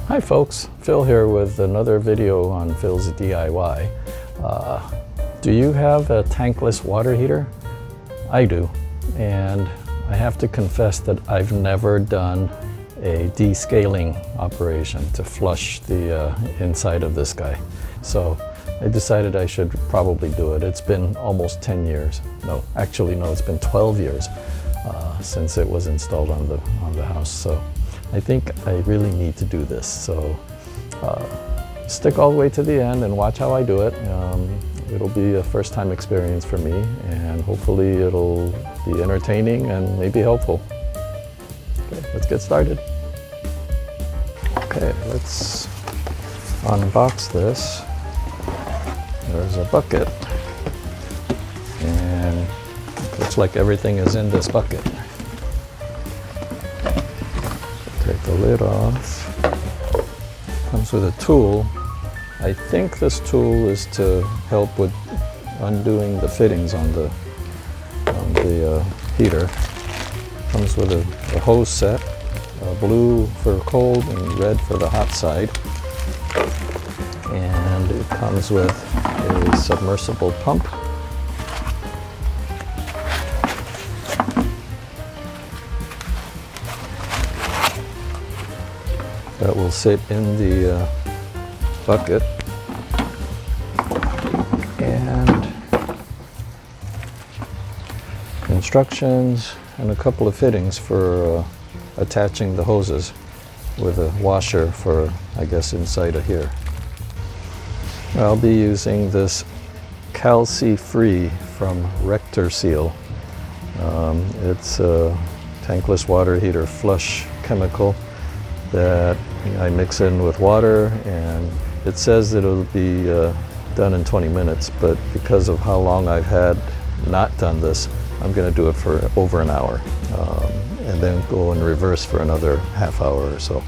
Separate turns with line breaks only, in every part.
Hi folks, Phil here with another video on Phil's DIY. Do you have a tankless water heater? I do, and I have to confess that I've never done a descaling operation to flush the inside of this guy. So I decided I should probably do it. It's been almost 10 years. No, it's been 12 years since it was installed on the house. So I think I really need to do this. So stick all the way to the end and watch how I do it. It'll be a first-time experience for me, and hopefully it'll be entertaining and maybe helpful. Okay, let's get started. Okay, let's unbox this. There's a bucket, and it looks like everything is in this bucket. Take the lid off. Comes with a tool. I think this tool is to help with undoing the fittings on the heater. Comes with a hose set, blue for cold and red for the hot side. And it comes with a submersible pump. That will sit in the bucket, and instructions and a couple of fittings for attaching the hoses with a washer for, I guess, inside of here. I'll be using this calci-free from Rector Seal. It's a tankless water heater flush chemical that I mix in with water, and it says that it'll be done in 20 minutes, but because of how long I've had not done this, I'm going to do it for over an hour, and then go in reverse for another half hour or so,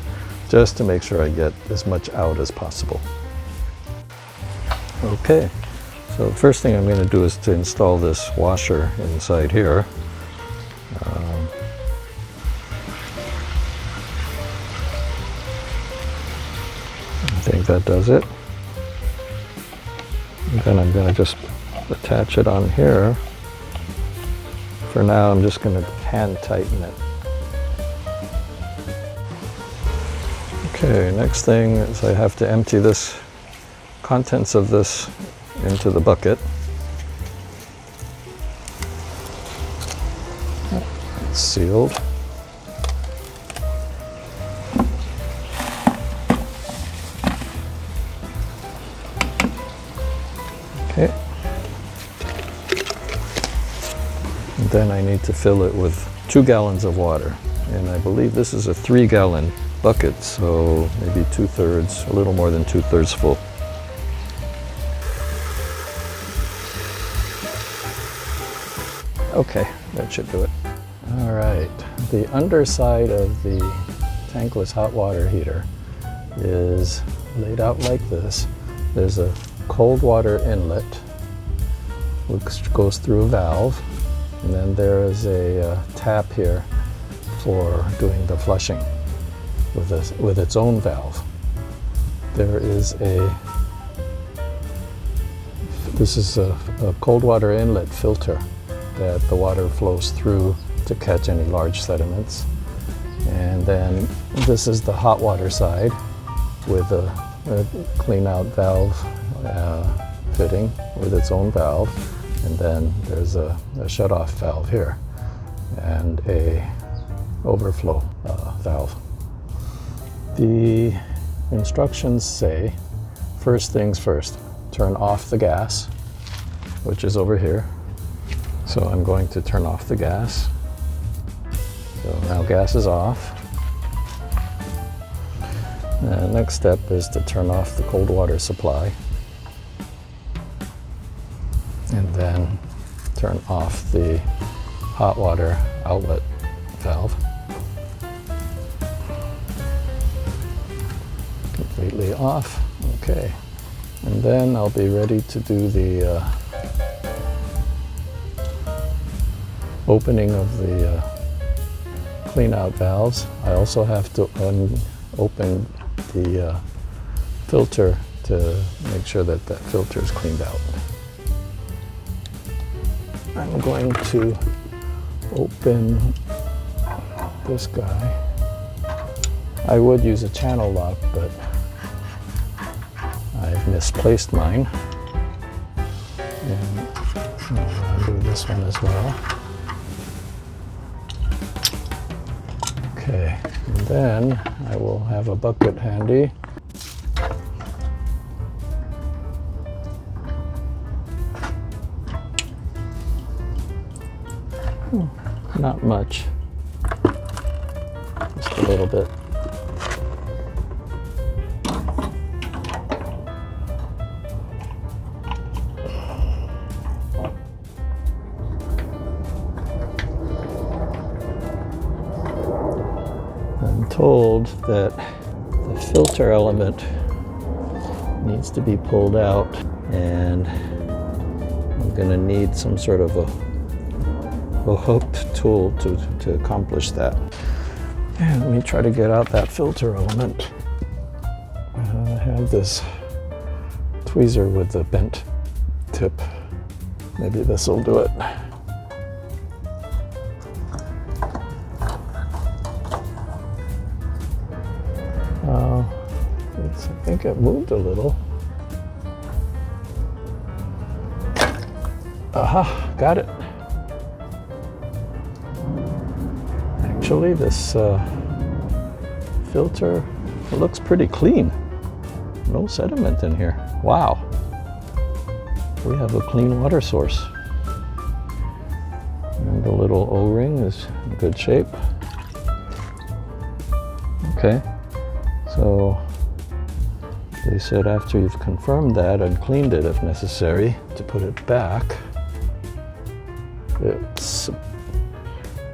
just to make sure I get as much out as possible. Okay, so the first thing I'm going to do is to install this washer inside here. I think that does it. And then I'm going to just attach it on here. For now, I'm just going to hand tighten it. Okay, next thing is I have to empty this contents of this into the bucket. It's sealed. Okay. And then I need to fill it with 2 gallons of water. And I believe this is a 3-gallon bucket, so maybe 2/3, a little more than 2/3 full. Okay, that should do it. All right, the underside of the tankless hot water heater is laid out like this. There's a cold water inlet, which goes through a valve, and then there is a tap here for doing the flushing with its own valve. There is this is a cold water inlet filter that the water flows through to catch any large sediments. And then this is the hot water side with a clean out valve fitting with its own valve. And then there's a shut-off valve here and a overflow valve. The instructions say, first things first, turn off the gas, which is over here. So I'm going to turn off the gas. So now gas is off. The next step is to turn off the cold water supply, and then turn off the hot water outlet valve. Completely off. Okay. And then I'll be ready to do the opening of the clean out valves. I also have to open the filter to make sure that that filter is cleaned out. I'm going to open this guy. I would use a channel lock, but I've misplaced mine. And I'll do this one as well. Okay, and then I will have a bucket handy. Not much, just a little bit. I'm told that the filter element needs to be pulled out, and I'm going to need some sort of a hooked tool to accomplish that. And let me try to get out that filter element. I have this tweezer with the bent tip. Maybe this will do it. I think it moved a little. Aha, got it. Actually, this filter looks pretty clean. No sediment in here. Wow. We have a clean water source. And the little O-ring is in good shape. Okay, so they said after you've confirmed that and cleaned it if necessary, to put it back. It's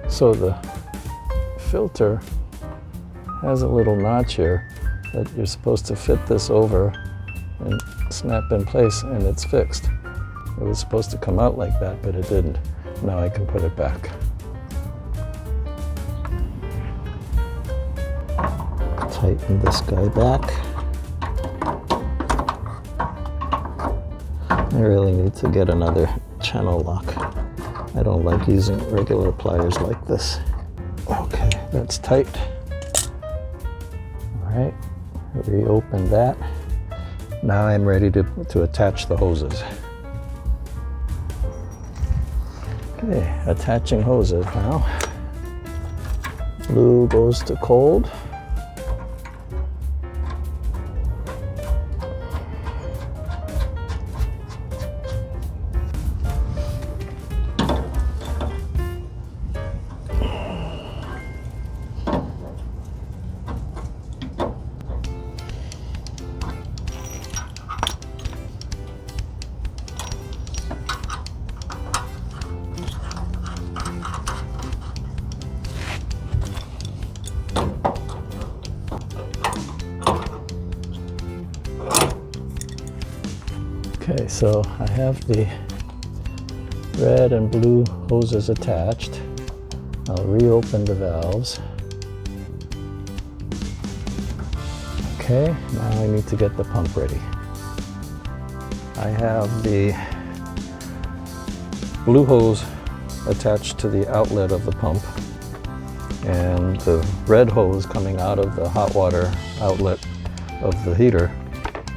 so the filter has a little notch here that you're supposed to fit this over and snap in place, and it's fixed. It was supposed to come out like that, but it didn't. Now I can put it back. Tighten this guy back. I really need to get another channel lock. I don't like using regular pliers like this. Okay, that's tight. All right, reopen that. Now I'm ready to attach the hoses. Okay, attaching hoses now. Blue goes to cold. Okay, so I have the red and blue hoses attached. I'll reopen the valves. Okay, now I need to get the pump ready. I have the blue hose attached to the outlet of the pump, and the red hose coming out of the hot water outlet of the heater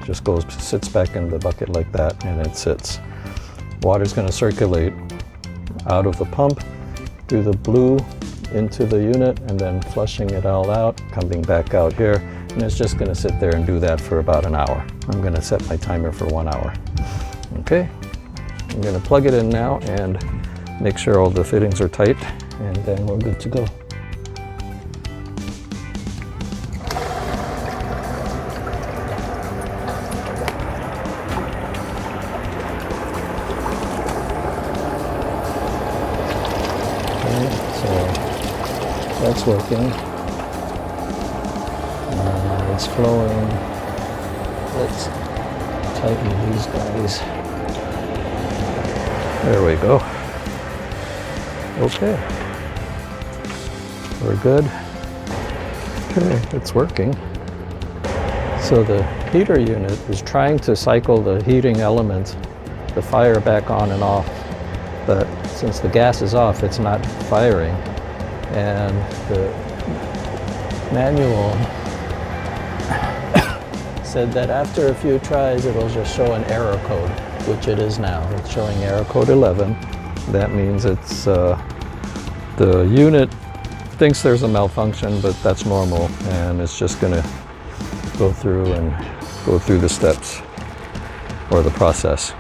just sits back in the bucket like that, and it sits. Water's going to circulate out of the pump through the blue into the unit, and then flushing it all out, coming back out here, and it's just going to sit there and do that for about an hour. I'm going to set my timer for 1 hour. Okay, I'm going to plug it in now and make sure all the fittings are tight, and then we're good to go. That's working. It's flowing. Let's tighten these guys. There we go. Okay. We're good. Okay, it's working. So the heater unit is trying to cycle the heating element, the fire back on and off, but since the gas is off, it's not firing. And the manual said that after a few tries, it'll just show an error code, which it is now. It's showing error code 11. That means it's the unit thinks there's a malfunction, but that's normal, and it's just going to go through the steps or the process.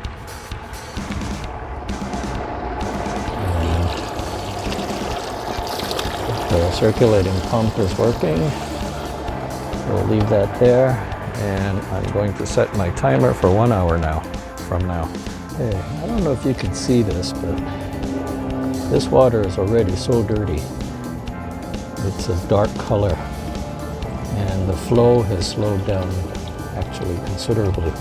The circulating pump is working. We'll leave that there, and I'm going to set my timer for 1 hour now, from now. Hey, I don't know if you can see this, but this water is already so dirty. It's a dark color, and the flow has slowed down actually considerably.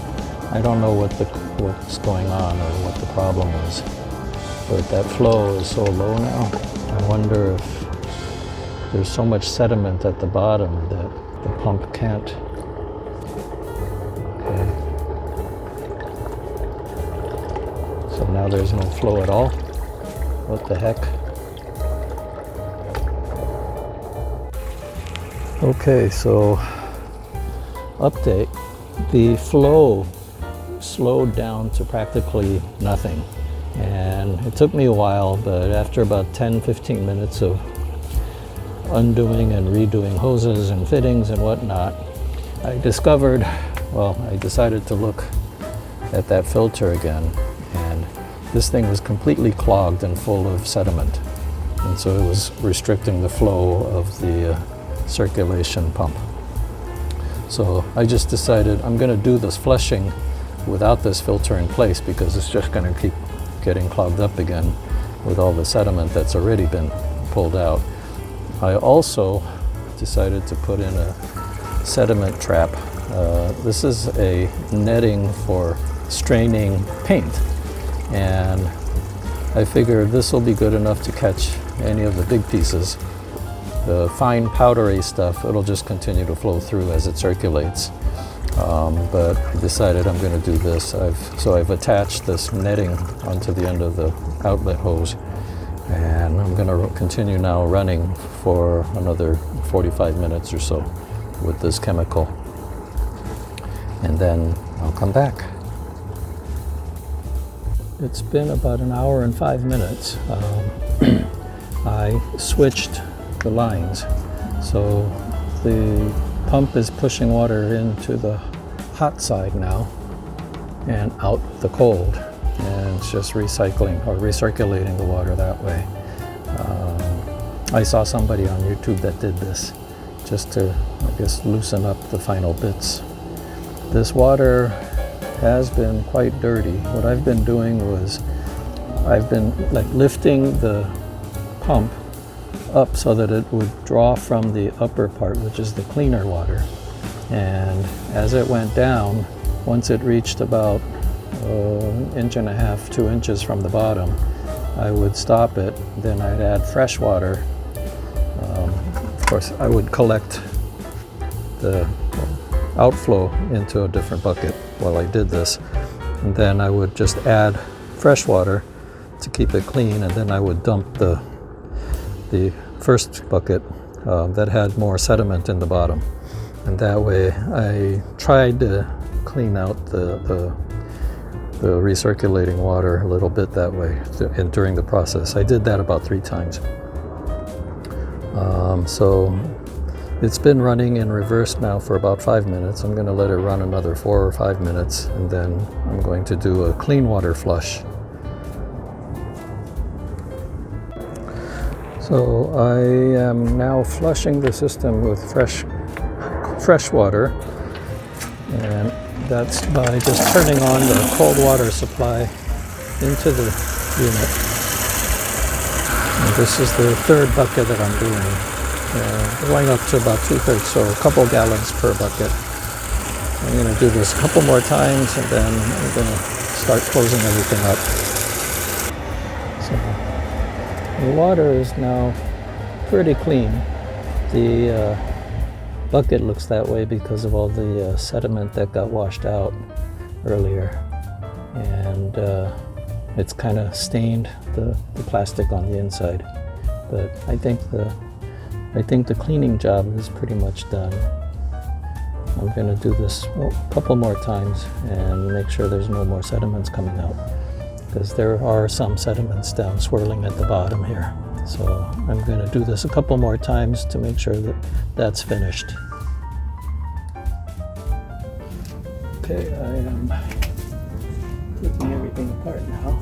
I don't know what's going on or what the problem is, but that flow is so low now. I wonder if there's so much sediment at the bottom that the pump can't. Okay. So now there's no flow at all. What the heck? Okay, so update. The flow slowed down to practically nothing. And it took me a while, but after about 10-15 minutes of undoing and redoing hoses and fittings and whatnot, I decided to look at that filter again, and this thing was completely clogged and full of sediment, and so it was restricting the flow of the circulation pump. So I just decided I'm going to do this flushing without this filter in place, because it's just going to keep getting clogged up again with all the sediment that's already been pulled out. I also decided to put in a sediment trap. This is a netting for straining paint, and I figured this will be good enough to catch any of the big pieces. The fine powdery stuff, it'll just continue to flow through as it circulates. But I decided I'm going to do this. So I've attached this netting onto the end of the outlet hose, and I'm going to continue now running for another 45 minutes or so with this chemical, and then I'll come back. It's been about 1 hour and 5 minutes. I switched the lines, so the pump is pushing water into the hot side now and out the cold, and it's just recycling or recirculating the water that way. I saw somebody on YouTube that did this just to, I guess, loosen up the final bits. This water has been quite dirty. What I've been doing was I've been like lifting the pump up so that it would draw from the upper part, which is the cleaner water. And as it went down, once it reached about 1.5 inches, 2 inches from the bottom, I would stop it. Then I'd add fresh water. Of course, I would collect the outflow into a different bucket while I did this. And then I would just add fresh water to keep it clean, and then I would dump the first bucket that had more sediment in the bottom. And that way I tried to clean out the recirculating water a little bit that way during the process. I did that about 3 times. So it's been running in reverse now for about 5 minutes. I'm going to let it run another 4 or 5 minutes, and then I'm going to do a clean water flush. So I am now flushing the system with fresh water, and that's by just turning on the cold water supply into the unit. And this is the 3rd bucket that I'm doing. Going up to about 2/3, so a couple gallons per bucket. I'm going to do this a couple more times, and then I'm going to start closing everything up. So the water is now pretty clean. The bucket looks that way because of all the sediment that got washed out earlier, and it's kind of stained the plastic on the inside. But I think the cleaning job is pretty much done. I'm going to do this a couple more times and make sure there's no more sediments coming out, because there are some sediments down swirling at the bottom here. So I'm going to do this a couple more times to make sure that that's finished. Okay, I am taking everything apart now.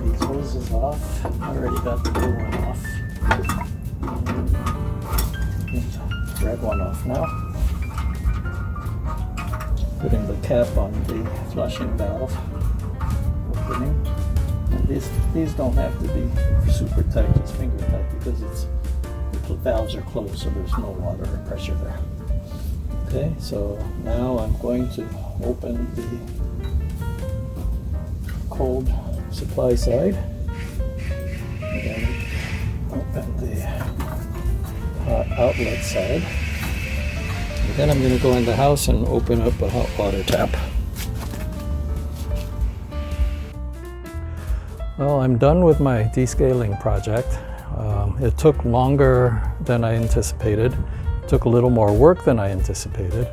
These hoses off. I already got the blue one off. Red one off now. Putting the cap on the flushing valve opening. And these don't have to be super tight, just finger tight, because the valves are closed, so there's no water or pressure there. Okay, so now I'm going to open the cold supply side, and then open the hot outlet side. And then I'm going to go in the house and open up a hot water tap. Well, I'm done with my descaling project. It took longer than I anticipated. It took a little more work than I anticipated,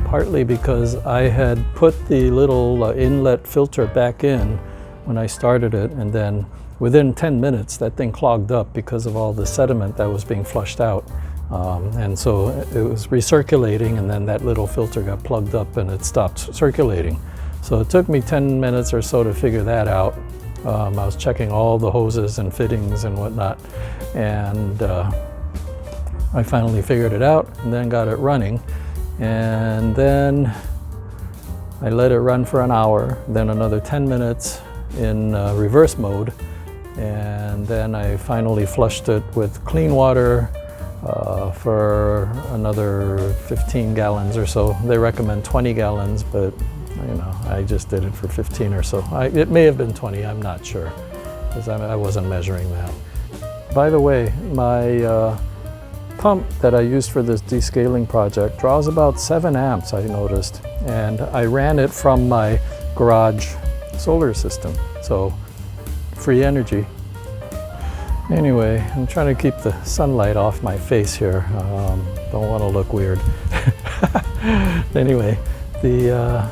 partly because I had put the little inlet filter back in when I started it, and then within 10 minutes that thing clogged up because of all the sediment that was being flushed out. And so it was recirculating, and then that little filter got plugged up and it stopped circulating. So it took me 10 minutes or so to figure that out. I was checking all the hoses and fittings and whatnot, and I finally figured it out and then got it running. And then I let it run for an hour, then another 10 minutes in reverse mode, and then I finally flushed it with clean water for another 15 gallons or so. They recommend 20 gallons, but you know, I just did it for 15 or so. It may have been 20, I'm not sure, because I wasn't measuring that. By the way, my pump that I used for this descaling project draws about 7 amps, I noticed, and I ran it from my garage solar system, so free energy. Anyway, I'm trying to keep the sunlight off my face here. Don't want to look weird. Anyway, the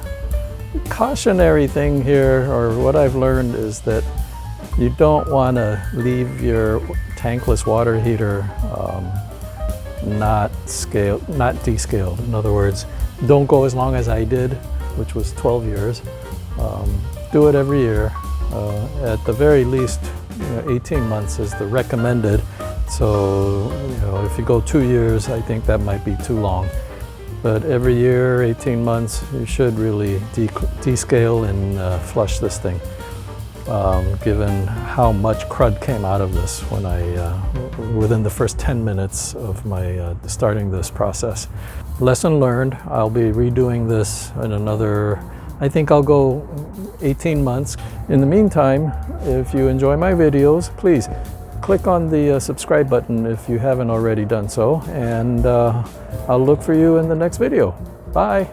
cautionary thing here, or what I've learned, is that you don't want to leave your tankless water heater not descaled. In other words, don't go as long as I did, which was 12 years. Do it every year. At the very least, 18 months is the recommended. So, if you go 2 years, I think that might be too long. But every year, 18 months, you should really descale and flush this thing. Given how much crud came out of this when within the first 10 minutes of my starting this process. Lesson learned. I'll be redoing this in another, I think I'll go 18 months. In the meantime, if you enjoy my videos, please click on the subscribe button if you haven't already done so, and I'll look for you in the next video. Bye.